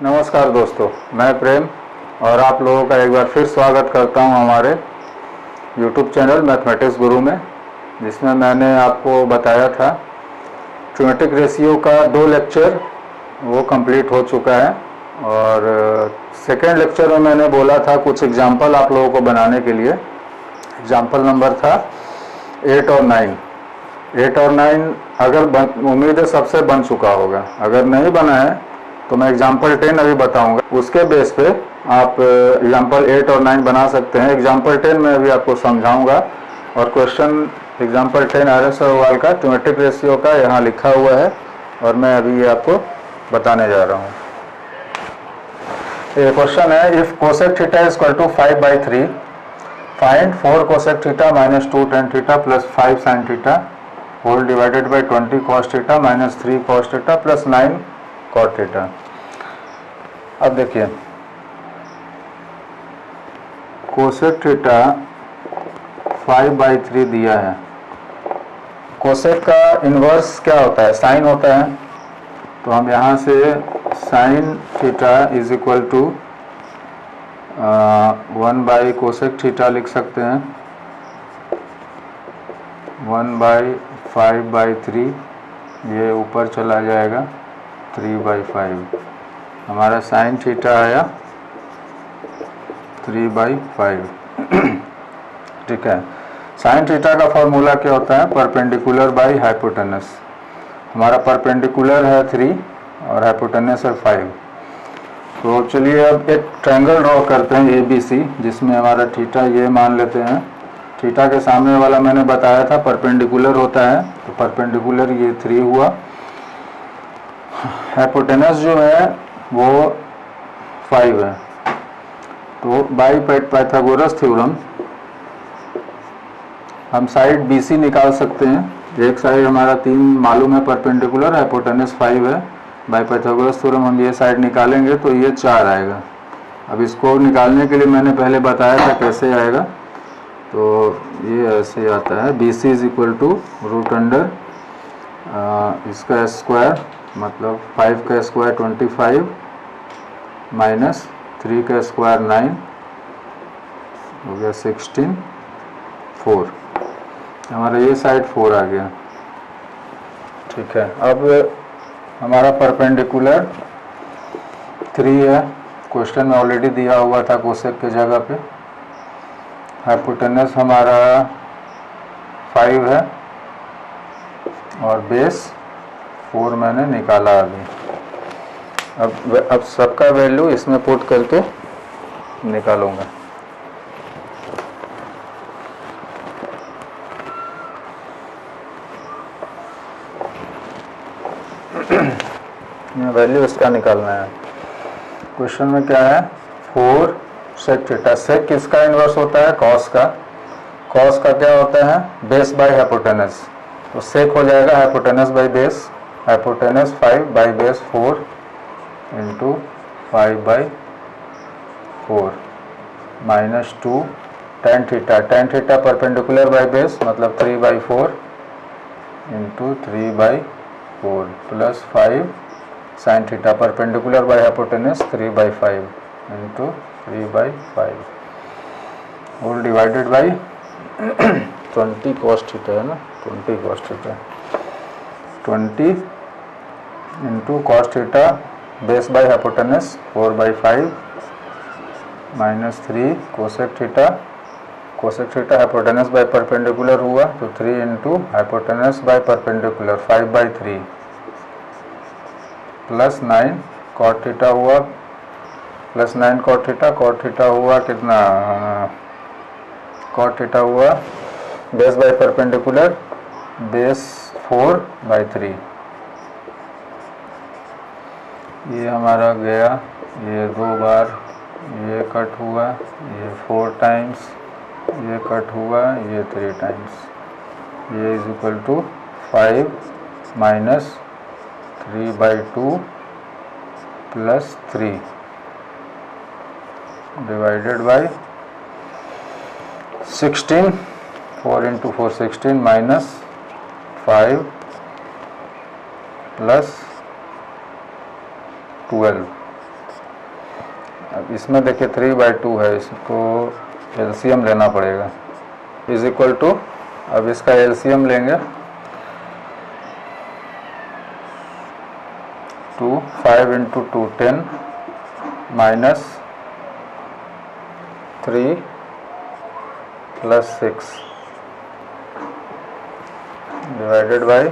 नमस्कार दोस्तों, मैं प्रेम और आप लोगों का एक बार फिर स्वागत करता हूं हमारे YouTube चैनल मैथमेटिक्स गुरु में, जिसमें मैंने आपको बताया था ट्रिमेटिक रेशियो का 2 लेक्चर वो कंप्लीट हो चुका है। और सेकेंड लेक्चर में मैंने बोला था कुछ एग्जाम्पल आप लोगों को बनाने के लिए। एग्जाम्पल नंबर था 8 और 9। 8 और 9 अगर उम्मीद है सबसे बन चुका होगा, अगर नहीं बना है तो मैं एग्जाम्पल 10 अभी बताऊंगा, उसके बेस पे आप एग्जाम्पल 8 और 9 बना सकते हैं। एग्जाम्पल 10 में अभी आपको समझाऊंगा और क्वेश्चन एग्जाम्पल 10 RS अग्रवाल का ट्रिमेटिक रेशियो का यहाँ लिखा हुआ है और मैं अभी ये आपको बताने जा रहा हूँ। ये क्वेश्चन है, if cosec theta is equal to 5/3 find 4 cosec theta minus 2 tan theta plus 5 sine theta whole divided by 20 cos theta minus 3 cos theta plus 9 cot theta. अब देखिए, कोसेक थीटा 5/3 दिया है। कोसेक का इन्वर्स क्या होता है? Sign होता है। तो हम यहाँ से sine theta is equal to 1 cosec theta लिख सकते हैं। 1/5/3 ये ऊपर चला जाएगा 3/5। हमारा साइन थीटा आया 3/5। ठीक है। साइन थीटा का फॉर्मूला क्या होता है? Perpendicular by hypotenuse. हमारा परपेंडिकुलर है 3 और हाइपोटेनस है 5। तो चलिए अब एक ट्रायंगल ड्रॉ करते हैं ABC, जिसमें हमारा थीटा ये मान लेते हैं। थीटा के सामने वाला मैंने बताया था परपेंडिकुलर होता है, तो परपेंडिकुलर ये 3 हुआ। हाइपोटेनस जो है वो 5 है। तो बाई पाइथागोरस थ्योरम हम साइड BC निकाल सकते हैं। एक साइड हमारा 3 मालूम है परपेंडिकुलर, हाइपोटेनस 5 है। बाई पाइथागोरस थ्योरम हम ये साइड निकालेंगे तो ये 4 आएगा। अब इसको निकालने के लिए मैंने पहले बताया था कैसे आएगा। तो ये ऐसे आता है, BC is equal to root under इसका स्क्वायर, मतलब 5 का स्क्वायर 25 माइनस 3 का स्क्वायर 9 हो गया 16 4। हमारा ये साइड 4 आ गया। ठीक है। अब हमारा परपेंडिकुलर 3 है, क्वेश्चन में ऑलरेडी दिया हुआ था कोसेक के जगह पे। हाइपोटेनस हमारा 5 है और बेस 4 मैंने निकाला अभी। अब सबका वैल्यू इसमें पुट करके निकालूंगा। वैल्यू इसका निकालना है। क्वेश्चन में क्या है? 4 सेक थीटा। सेक किसका इन्वर्स होता है? कॉस का। कॉस का क्या होता है? Base by hypotenuse. तो सेक हो जाएगा hypotenuse by base. Hypotenuse 5 by base 4 into 5/4 minus 2 tan theta. Tan theta perpendicular by base, मतलब 3/4 into 3/4 plus 5 sine theta perpendicular by hypotenuse 3/5 into 3/5 whole divided by 20 cos theta है ना, 20 cos theta, 20 into cos theta base by hypotenuse 4/5 minus 3 cosec theta. Cosec theta hypotenuse by perpendicular हुआ तो 3 into hypotenuse by perpendicular 5/3 plus 9 cot theta हुआ, plus 9 cot theta. Cot theta हुआ कितना? Cot theta हुआ base by perpendicular base 4/3। ये हमारा गया, ये 2 बार, ये कट हुआ, ये 4 टाइम्स, ये कट हुआ, ये 3 टाइम्स। ये is equal to 5 minus 3/2 plus 3 divided by 16। 4 into 4 16 minus 5 plus 12 अब इसमें देखिए 3/2 है, इसको एलसीएम लेना पड़ेगा, इज इक्वल टू, अब इसका एलसीएम लेंगे 5 × 2 10 -3 + 6 डिवाइडेड बाई,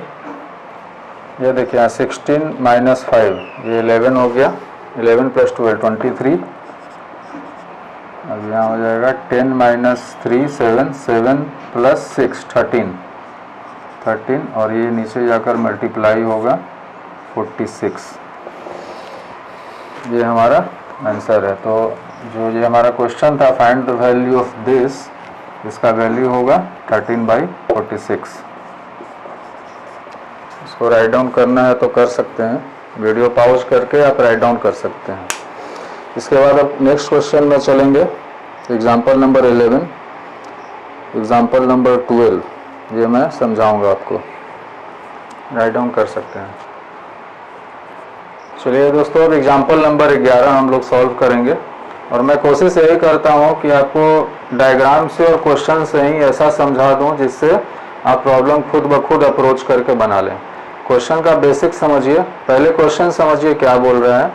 ये देखिए यहाँ 16 - 5, ये 11 हो गया, 11 + 12 23, अब यहाँ हो जाएगा 10 - 3 7, 7 + 6 13, और ये नीचे जाकर मल्टीप्लाई होगा 46। ये हमारा आंसर है। तो जो ये हमारा क्वेश्चन था, find the value of this, इसका वैल्यू होगा 13/46। इसको राइट डाउन करना है तो कर सकते हैं, वीडियो पॉज करके आप राइट डाउन कर सकते हैं। इसके बाद अब नेक्स्ट क्वेश्चन में चलेंगे, एग्जाम्पल नंबर 11, एग्जाम्पल नंबर 12, ये मैं समझाऊंगा आपको, राइट डाउन कर सकते हैं। चलिए दोस्तों, अब एग्जाम्पल नंबर 11 हम लोग सॉल्व करेंगे, और मैं कोशिश यही करता हूँ कि आपको डायग्राम से और क्वेश्चन से ही ऐसा समझा दूँ जिससे आप प्रॉब्लम खुद ब खुद अप्रोच करके बना लें। क्वेश्चन का बेसिक समझिए, पहले क्वेश्चन समझिए क्या बोल रहे हैं,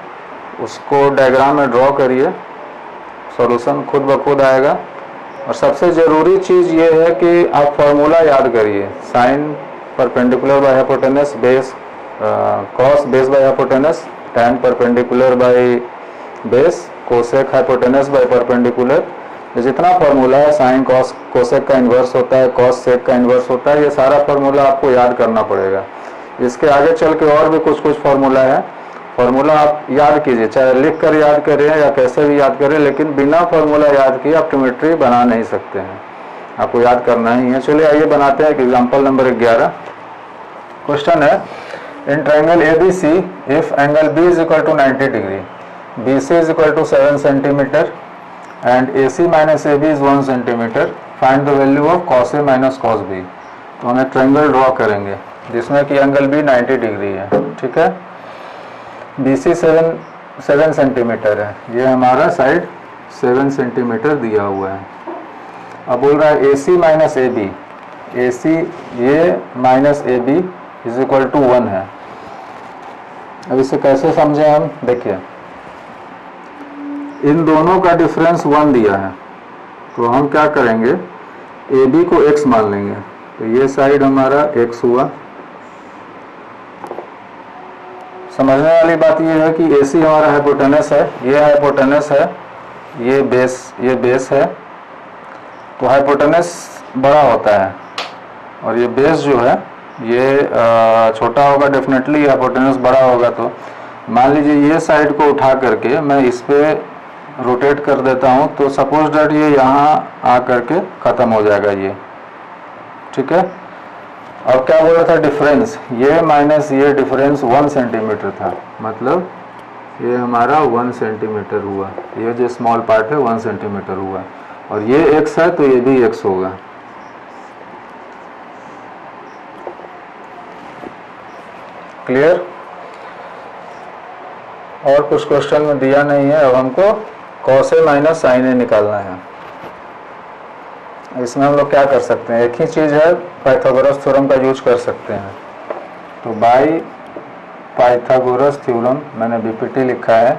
उसको डायग्राम में ड्रॉ करिए, सॉल्यूशन खुद ब खुद आएगा। और सबसे ज़रूरी चीज़ ये है कि आप फार्मूला याद करिए, sine perpendicular by hypotenuse base, cos base by hypotenuse, tan perpendicular by base, cosec hypotenuse by perpendicular. ये जितना फार्मूला है, साइन कॉस कोसेक का इन्वर्स होता है, कॉस सेक का इन्वर्स होता है, ये सारा फार्मूला आपको याद करना पड़ेगा। इसके आगे चल के और भी कुछ फार्मूला है, फार्मूला आप याद कीजिए, चाहे लिख कर याद करें या कैसे भी याद करें, लेकिन बिना फार्मूला याद किए आप ट्रिग्नोमेट्री बना नहीं सकते हैं, आपको याद करना ही है। चलिए आइए बनाते हैं एग्जाम्पल नंबर 11। क्वेश्चन है, in triangle ABC, if angle B = 90 degree, BC = 7 centimetre and AC - AB is 1 centimetre, find the value of cos A - cos B। तो हमें ट्रायंगल ड्रॉ करेंगे जिसमें कि एंगल B 90 डिग्री है, ठीक है। BC 7 सेंटीमीटर है, ये हमारा साइड 7 सेंटीमीटर दिया हुआ है। अब बोल रहा है AC - AB, AC ये माइनस AB = 1 है। अब इसे कैसे समझें हम, देखिए इन दोनों का डिफरेंस 1 दिया है, तो हम क्या करेंगे, AB को x मान लेंगे, तो ये साइड हमारा x हुआ। समझने वाली बात ये है कि AC हमारा हाइपोटेनस है, ये हाइपोटेनस है, ये बेस है, तो हाइपोटेनस बड़ा होता है और ये बेस जो है ये छोटा होगा, डेफिनेटली हाइपोटेनस बड़ा होगा। तो मान लीजिए ये साइड को उठा करके मैं इस पे रोटेट कर देता हूँ, तो सपोज दैट ये यहाँ आ करके ख़त्म हो जाएगा ये, ठीक है। अब क्या बोल रहा था, डिफरेंस, ये माइनस ये डिफरेंस 1 सेंटीमीटर था, मतलब ये हमारा 1 सेंटीमीटर हुआ, ये जो स्मॉल पार्ट है 1 सेंटीमीटर हुआ, और ये x है तो ये भी x होगा। क्लियर। और कुछ क्वेश्चन में दिया नहीं है, अब हमको cos A - sin A निकालना है। इसमें हम लोग क्या कर सकते हैं, एक ही चीज़ है, पाइथागोरस थ्योरम का यूज कर सकते हैं। तो बाय पाइथागोरस थ्योरम मैंने BPT लिखा है,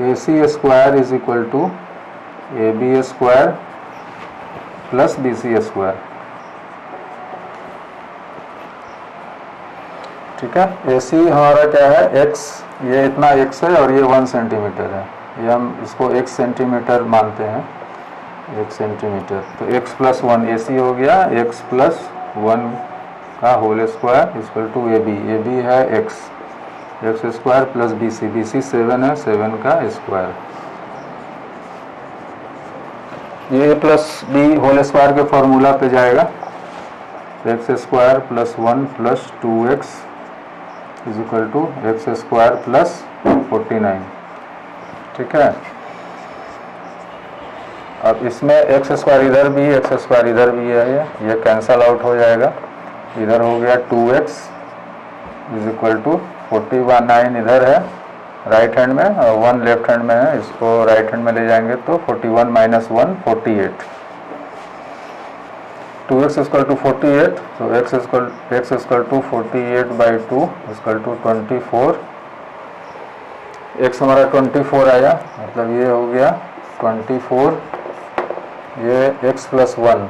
AC² = AB² + BC², ठीक है। AC हमारा क्या है, x, ये इतना x है और ये 1 सेंटीमीटर है, ये हम इसको 1 सेंटीमीटर मानते हैं, 1 सेंटीमीटर, तो x + 1 AC हो गया, x + 1 का होल स्क्वायर = AB, AB है x, x² + BC, BC 7 है, 7 का स्क्वायर, ये + B होल स्क्वायर के फॉर्मूला पे जाएगा, x² + 1 + 2x = x² + 49, ठीक है। अब इसमें x² इधर भी, x² इधर भी है, ये कैंसल आउट हो जाएगा, इधर हो गया 2x = 49 इधर है राइट हैंड में और 1 लेफ्ट हैंड में है, इसको राइट हैंड में ले जाएंगे तो 41 माइनस 1 48, 2x इक्वल टू 48, तो x equal to 48 by 2 equal to 24, x हमारा 24 आया, मतलब ये हो गया 24, ये x प्लस 1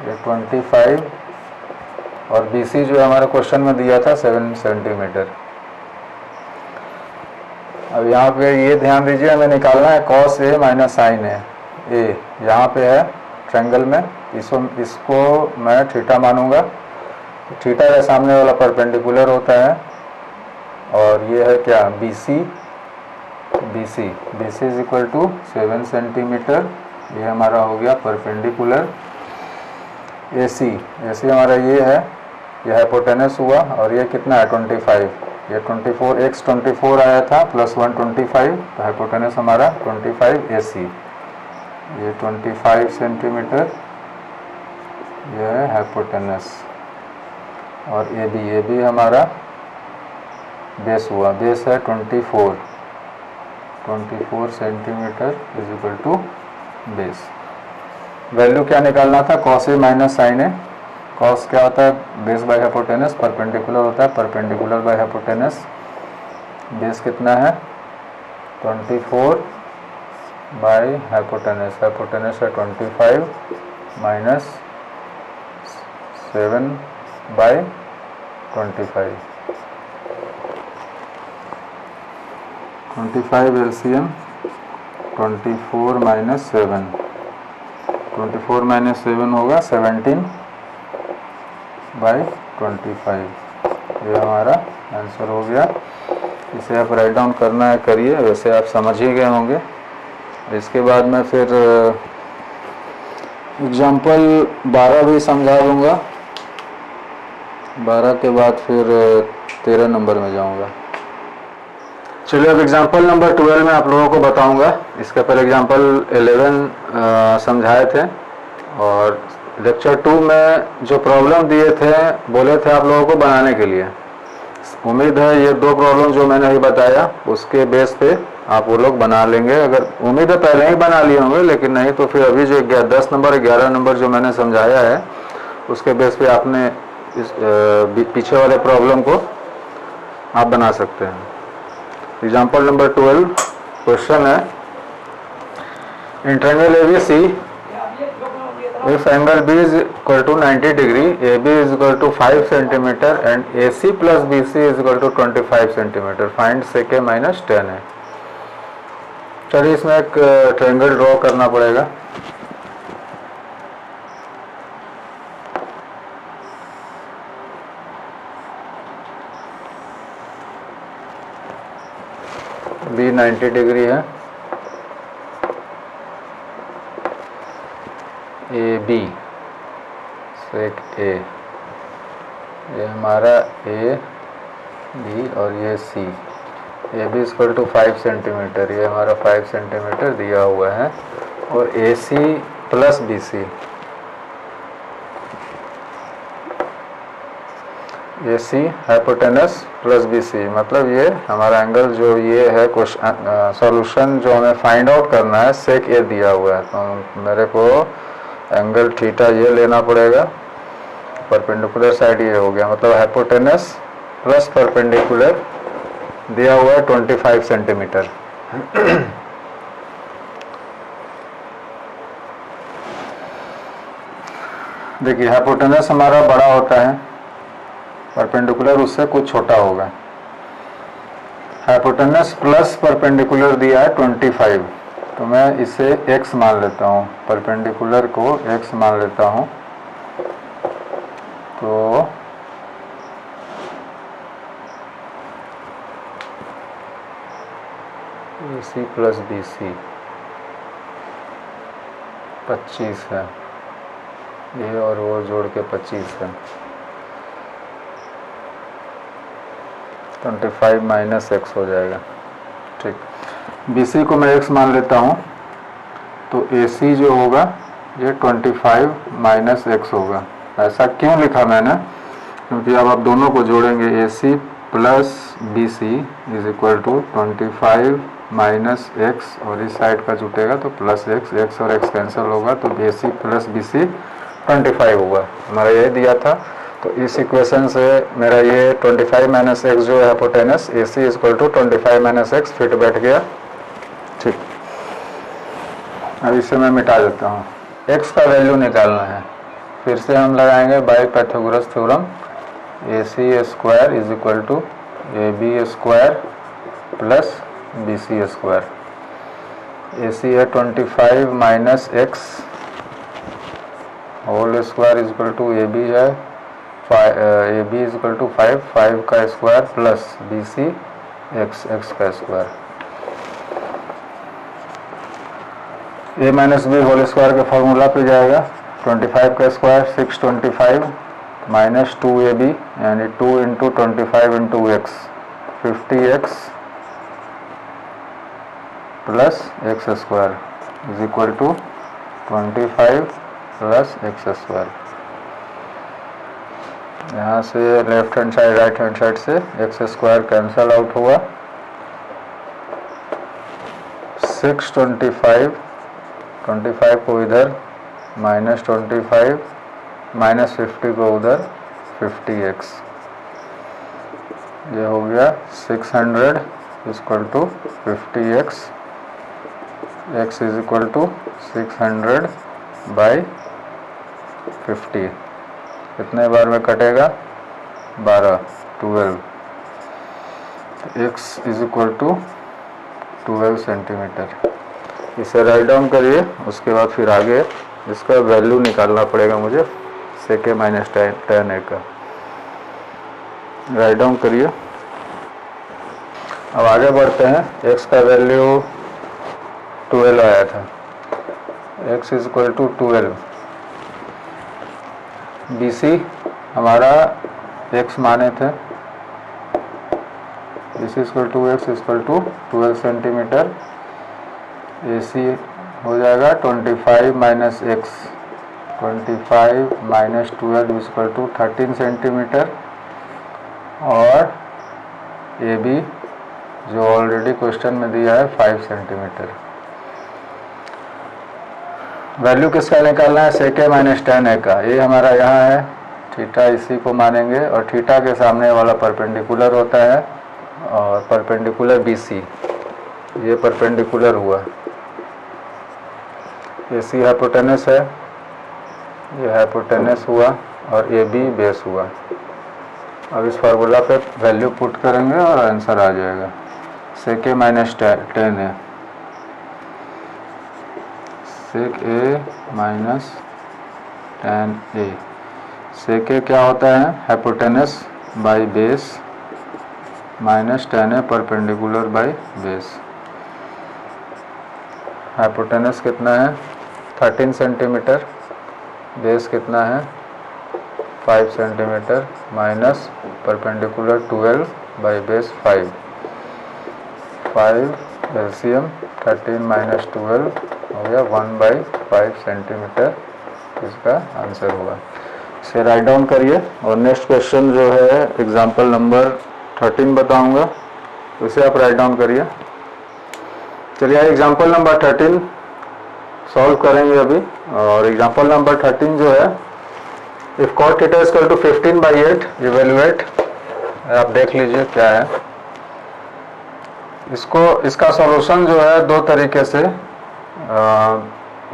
ये 25, और BC जो हमारे क्वेश्चन में दिया था 7 सेंटीमीटर। अब यहाँ पे ये ध्यान दीजिए, हमें निकालना है cos A minus sine A, यहाँ पे है ट्रायंगल में, इसको मैं थीटा मानूंगा, थीटा का सामने वाला परपेंडिकुलर होता है, और ये है क्या BC is equal to 7 centimetre, ये हमारा हो गया परपेंडिकुलर। AC हमारा ये है, ये हाइपोटेनस हुआ, और ये कितना है 25, ये 24, x 24 आया था प्लस 1 25, तो हाइपोटेनस हमारा 25 AC, ये 25 सेंटीमीटर, ये है हाइपोटेनस। और AB हमारा बेस हुआ, बेस है 24 centimetre is equal to base. Value क्या निकालना था, cos A minus sine A। cos क्या होता है, बेस बाय हाइपोटेनस, परपेंडिकुलर होता है परपेंडिकुलर बाय हाइपोटेनस। बेस कितना है 24 बाय हाइपोटेनस है 25 minus 7 by 25 LCM 24 minus 7, 24 minus 7 होगा 17 बाई 25, ये हमारा आंसर हो गया। इसे आप राइट डाउन करना है करिए, वैसे आप समझ ही गए होंगे। इसके बाद मैं फिर एग्जाम्पल 12 भी समझा दूंगा, 12 के बाद फिर 13 नंबर में जाऊंगा। चलिए अब एग्जाम्पल नंबर 12 में आप लोगों को बताऊंगा। इसके पहले एग्जाम्पल 11 समझाए थे, और लेक्चर 2 में जो प्रॉब्लम दिए थे बोले थे आप लोगों को बनाने के लिए। उम्मीद है ये 2 प्रॉब्लम जो मैंने अभी बताया उसके बेस पे आप वो लोग बना लेंगे। अगर उम्मीद है पहले ही बना लिए होंगे, लेकिन नहीं तो फिर अभी जो 10 नंबर 11 नंबर जो मैंने समझाया है उसके बेस पे आपने इस पीछे वाले प्रॉब्लम को आप बना सकते हैं। एग्जाम्पल नंबर 12 क्वेश्चन है, in triangle ABC if angle B is equal to 90 degree, AB is equal to 5 centimeter and AC plus BC is equal to 25 centimeter, find sec A minus 10 है। चलिए इसमें एक ट्रायंगल ड्रॉ करना पड़ेगा। B 90 degree है, AB sec A, ये हमारा AB और ये C। AB equal to 5 centimetre, ये हमारा 5 सेंटीमीटर दिया हुआ है, और AC plus BC, AC hypotenuse plus BC, मतलब ये हमारा एंगल जो ये है सॉल्यूशन जो हमें फाइंड आउट करना है सेक A दिया हुआ है, तो मेरे को एंगल थीटा ये लेना पड़ेगा, परपेंडिकुलर साइड ये हो गया, मतलब हाइपोटेनस प्लस परपेंडिकुलर दिया हुआ है 25 सेंटीमीटर। देखिए हाइपोटेनस हमारा बड़ा होता है, परपेंडिकुलर उससे कुछ छोटा होगा। हाइपोटेनस प्लस परपेंडिकुलर दिया है 25, तो मैं इसे x मान लेता हूँ, परपेंडिकुलर को x मान लेता हूँ, तो AC प्लस BC 25 है, ये और वो जोड़ के 25 है, 25 माइनस x हो जाएगा। ठीक, BC को मैं x मान लेता हूँ, तो AC जो होगा ये 25 माइनस x होगा। ऐसा क्यों लिखा मैंने, क्योंकि अब आप दोनों को जोड़ेंगे, AC plus B C is equal to 25 minus x, और इस साइड का जुटेगा तो प्लस एक्स, एक्स और एक्स कैंसिल होगा तो ए सी प्लस बी सी 25 होगा। हमारा ये दिया था, तो इस इक्वेशन से मेरा ये 25 माइनस एक्स जो है hypotenuse A C is equal to 25 minus x fit बैठ गया। ठीक, अब इसे मैं मिटा देता हूँ। एक्स का वैल्यू निकालना है, फिर से हम लगाएंगे by Pythagoras theorem, A C square is equal to A B square plus B C square. A C है 25 minus x whole square is equal to A B है A B is equal to 5, 5 का square plus B C x, x का square. A minus B whole square के formula पे जाएगा, 25 का square 625 minus 2ab यानी 2 into 25 into x 50x plus x square is equal to 25 plus x square. यहाँ से left hand side right hand side से x square cancel out हुआ, 625 25 को इधर माइनस 25 माइनस 50 को उधर 50x, ये हो गया 600 equal to 50x, x is equal to 600 by 50। कितने बार में कटेगा? 12, 12। x is equal to 12 centimetre. इसे राइट डाउन करिए, उसके बाद फिर आगे इसका वैल्यू निकालना पड़ेगा मुझे सेके माइनस टेन ए का। राइट डाउन करिए। अब आगे बढ़ते हैं। x का वैल्यू 12 आया था, x is equal to 12। B C हमारा x माने थे, B C equal to x equal to 12 centimetre. A C हो जाएगा 25 minus x, 25 minus 12 equal to 13 centimetre. और ए बी जो ऑलरेडी क्वेश्चन में दिया है 5 सेंटीमीटर। वैल्यू किसका निकालना है? सेके माइनस टेन ए का। ये हमारा यहाँ है, थीटा इसी को मानेंगे और थीटा के सामने वाला परपेंडिकुलर होता है और परपेंडिकुलर बी सी, ये परपेंडिकुलर हुआ। ए सी हाइपोटेनस है, ये हाइपोटेनस हुआ और ए बी बेस हुआ। अब इस फार्मूला पे वैल्यू पुट करेंगे और आंसर आ जाएगा। सेक ए माइनस टेन है, सेक ए माइनस टेन ए। सेक ए क्या होता है? Hypotenuse by base minus ten A perpendicular by base. Hypotenuse कितना है? 13 सेंटीमीटर। बेस कितना है? 5 centimetre minus perpendicular 12 by base 5 LCM 13 minus 12 हो गया 1/5 सेंटीमीटर। इसका आंसर हुआ। इसे राइट डाउन करिए और नेक्स्ट क्वेश्चन जो है एग्जाम्पल नंबर 13 बताऊंगा, उसे आप राइट डाउन करिए। चलिए एग्जाम्पल नंबर 13 सॉल्व करेंगे अभी। और एग्जाम्पल नंबर 13 जो है, if cot theta is equal to 15/8 evaluate, आप देख लीजिए क्या है। इसका सॉल्यूशन जो है दो तरीके से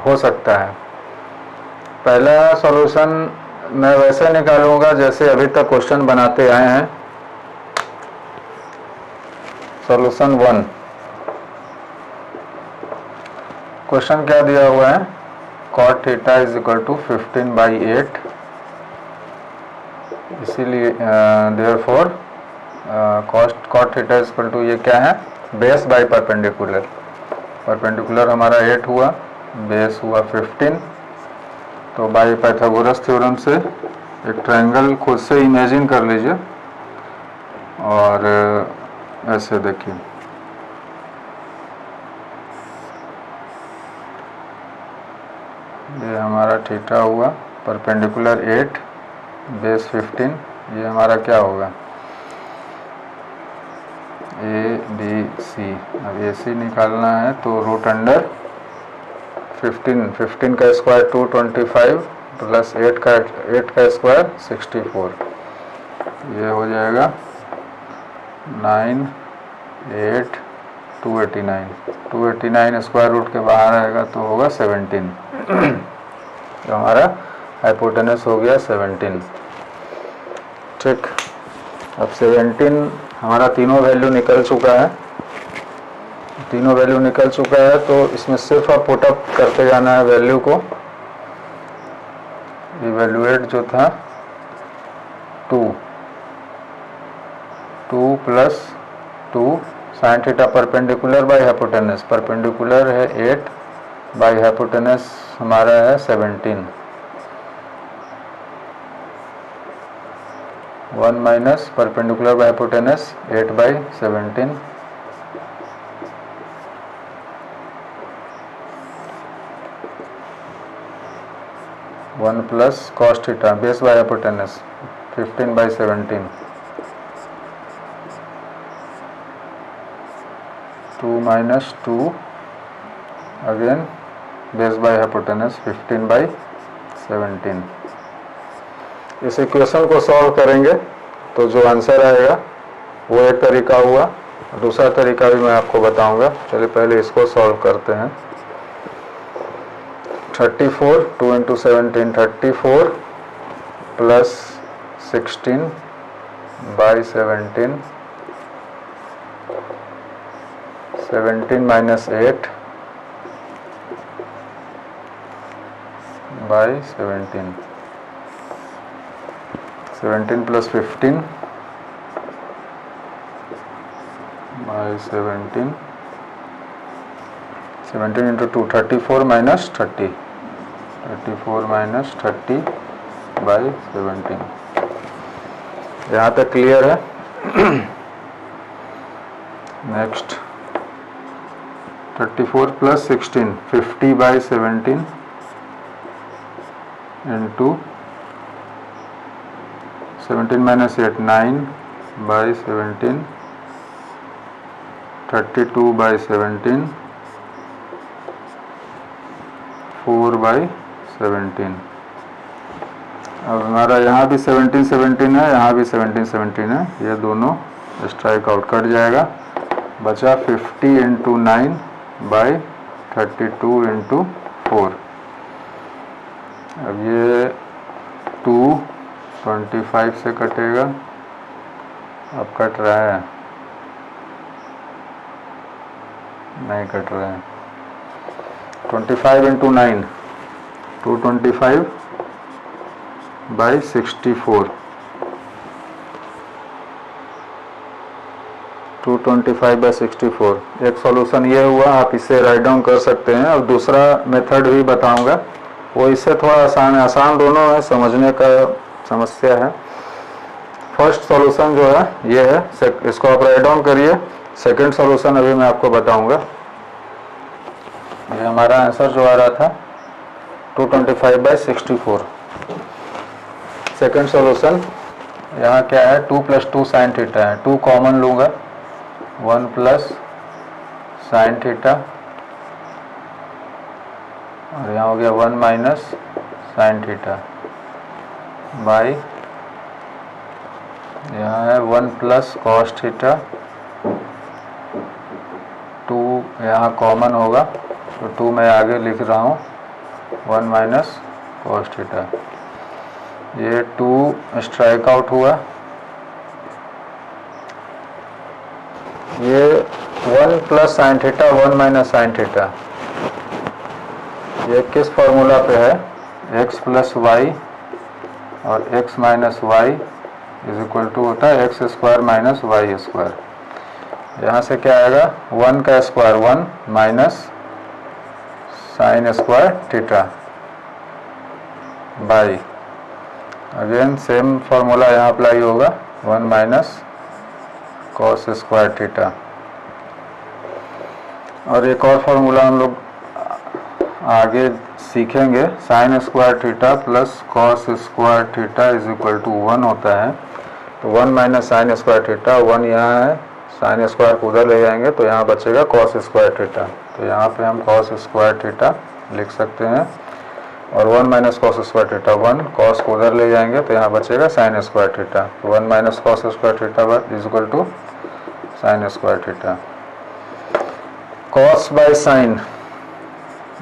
हो सकता है। पहला सॉल्यूशन मैं वैसे निकालूंगा जैसे अभी तक क्वेश्चन बनाते आए हैं। सॉल्यूशन 1, क्वेश्चन क्या दिया हुआ है? cot theta is equal to 15/8, इसीलिए therefore cot theta is equal to ये क्या है? Base by perpendicular. परपेंडिकुलर हमारा 8 हुआ, बेस हुआ 15। तो बाई पाइथागोरस थ्योरम से एक ट्रायंगल खुद से इमेजिन कर लीजिए और ऐसे देखिए। ये हमारा थीटा हुआ, परपेंडिकुलर 8, बेस 15। ये हमारा क्या होगा? ABC। अब AC निकालना है तो रूट अंडर 15 का स्क्वायर 225 प्लस 8 का स्क्वायर 64, ये हो जाएगा 9 8 289 स्क्वायर रूट के बाहर आएगा तो होगा 17। तो हमारा हाइपोटेनस हो गया 17। ठीक, अब 17 हमारा तीनों वैल्यू निकल चुका है, तो इसमें सिर्फ आप पुटअप करते जाना है वैल्यू को। इवेल्युएट जो था 2 plus 2 sign theta perpendicular by hypotenuse, perpendicular है 8 बाई हाइपोटेनस हमारा है 17, 1 minus perpendicular by hypotenuse 8 by 17, 1 plus cos theta base by hypotenuse 15 by 17, 2 minus 2 again base by hypotenuse 15 by 17। इस इक्वेशन को सॉल्व करेंगे तो जो आंसर आएगा वो एक तरीका हुआ, दूसरा तरीका भी मैं आपको बताऊंगा। चलिए पहले इसको सॉल्व करते हैं। 34 2 into 17 34 plus 16 by 17, 17 minus 8 by 17, 17 plus 15 by 17, 17 into 2 34 minus 30, 34 minus 30 by 17। यहाँ तक क्लियर है? Next 34 plus 16 50 by 17 into 17 minus 8 9 by 17, 32 by 17, 4 by 17। अब हमारा यहाँ भी 17 17 है, यहाँ भी 17 17 है, ये दोनों स्ट्राइक आउट कट जाएगा। बचा 50 इंटू 9 बाई 32 इंटू 4। अब ये 2 25 से कटेगा, अब कट रहा है, नहीं कट रहा है। 25 इंटू 9 225 बाई 64, 225 बाई 64। एक सॉल्यूशन ये हुआ, आप इसे राइट डाउन कर सकते हैं। और दूसरा मेथड भी बताऊंगा, वो इससे थोड़ा आसान दोनों है, समझने का समस्या है। फर्स्ट सॉल्यूशन जो है ये है, इसको आप राइट डाउन करिए। सेकंड सॉल्यूशन अभी मैं आपको बताऊंगा। ये हमारा आंसर जो आ रहा था 225 बाई 64। सेकंड सॉल्यूशन यहाँ क्या है, 2 प्लस 2 साइन थीटा है, 2 कॉमन लूँगा, 1 प्लस साइन थीटा, और यहाँ हो गया 1 माइनस साइन थीटा बाई, यहाँ है 1 प्लस कॉस थीटा, 2 यहाँ कॉमन होगा तो 2 मैं आगे लिख रहा हूँ, 1 माइनस कॉस थीटा। ये 2 स्ट्राइक आउट हुआ, ये 1 plus sine theta 1 minus sine theta, ये किस फॉर्मूला पे है, x प्लस वाई और x minus y is equal to होता है x square minus y square. यहाँ से क्या आएगा, 1 का square 1 minus sine square theta by, again same formula यहाँ अप्लाई होगा, 1 माइनस कॉस स्क्वायर थीटा। और एक और फॉर्मूला हम लोग आगे सीखेंगे, sine square theta plus cos square theta is equal to 1 होता है। तो 1 माइनस साइन स्क्वायर थीटा, 1 यहाँ है, साइन स्क्वायर को उधर ले जाएंगे तो यहाँ बचेगा कॉस स्क्वायर थीटा। तो यहाँ पे हम कॉस स्क्वायर थीटा लिख सकते हैं और 1 minus cos square theta 1, cos को उधर ले जाएंगे तो यहाँ बचेगा sine square theta. 1 minus cos square theta is equal to sine square theta. Cos by sine,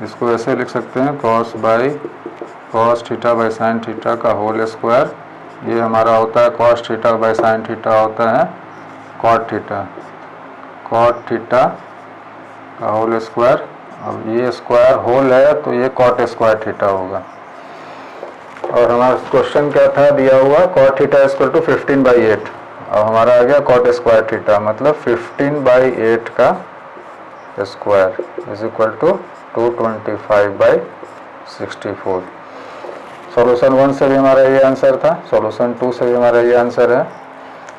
इसको ऐसे लिख सकते हैं cos by cos theta by sine theta का होल स्क्वायर। ये हमारा होता है cos theta by sine theta होता है कॉट थीटा, कॉट थीटा का होल स्क्वायर। अब ये स्क्वायर होल है तो ये कॉट स्क्वायर थीटा होगा। और हमारा क्वेश्चन क्या था दिया हुआ, कॉट थीटा इक्वल टू 15/8। अब हमारा आ गया कॉट स्क्वायर थीटा मतलब 15/8 का square is equal to 225/64। Solution 1 से भी हमारा ये आंसर था, सॉल्यूशन 2 से भी हमारा ये आंसर है।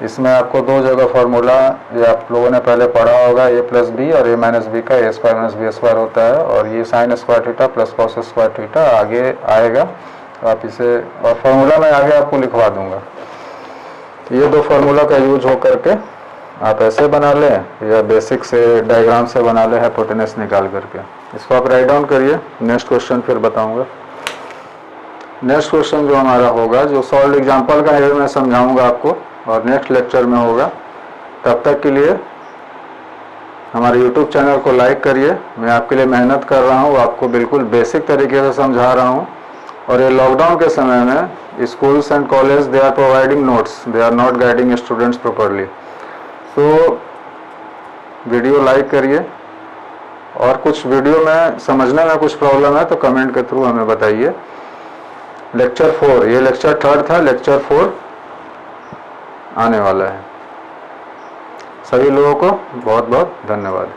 इसमें आपको दो जगह फार्मूला ये आप लोगों ने पहले पढ़ा होगा, a प्लस बी और a माइनस बी का a square minus B square होता है, और ये sine square theta plus cos square theta आगे आएगा। तो आप इसे और फार्मूला मैं आगे आपको लिखवा दूंगा। ये दो फार्मूला का यूज हो करके आप ऐसे बना लें या बेसिक से डायग्राम से बना लें हाइपोटेनस निकाल करके। इसको आप राइट डाउन करिए, नेक्स्ट क्वेश्चन फिर बताऊंगा। नेक्स्ट क्वेश्चन जो हमारा होगा, जो सॉल्व एग्जाम्पल का है मैं समझाऊंगा आपको और नेक्स्ट लेक्चर में होगा। तब तक के लिए हमारे YouTube चैनल को लाइक करिए। मैं आपके लिए मेहनत कर रहा हूँ, आपको बिल्कुल बेसिक तरीके से समझा रहा हूँ। और ये लॉकडाउन के समय में schools and college they are providing notes, they are not guiding students properly. तो वीडियो लाइक करिए, और कुछ वीडियो में समझने में कुछ प्रॉब्लम है तो कमेंट के थ्रू हमें बताइए। लेक्चर 4, ये लेक्चर 3 था, लेक्चर 4 आने वाला है। सभी लोगों को बहुत बहुत धन्यवाद।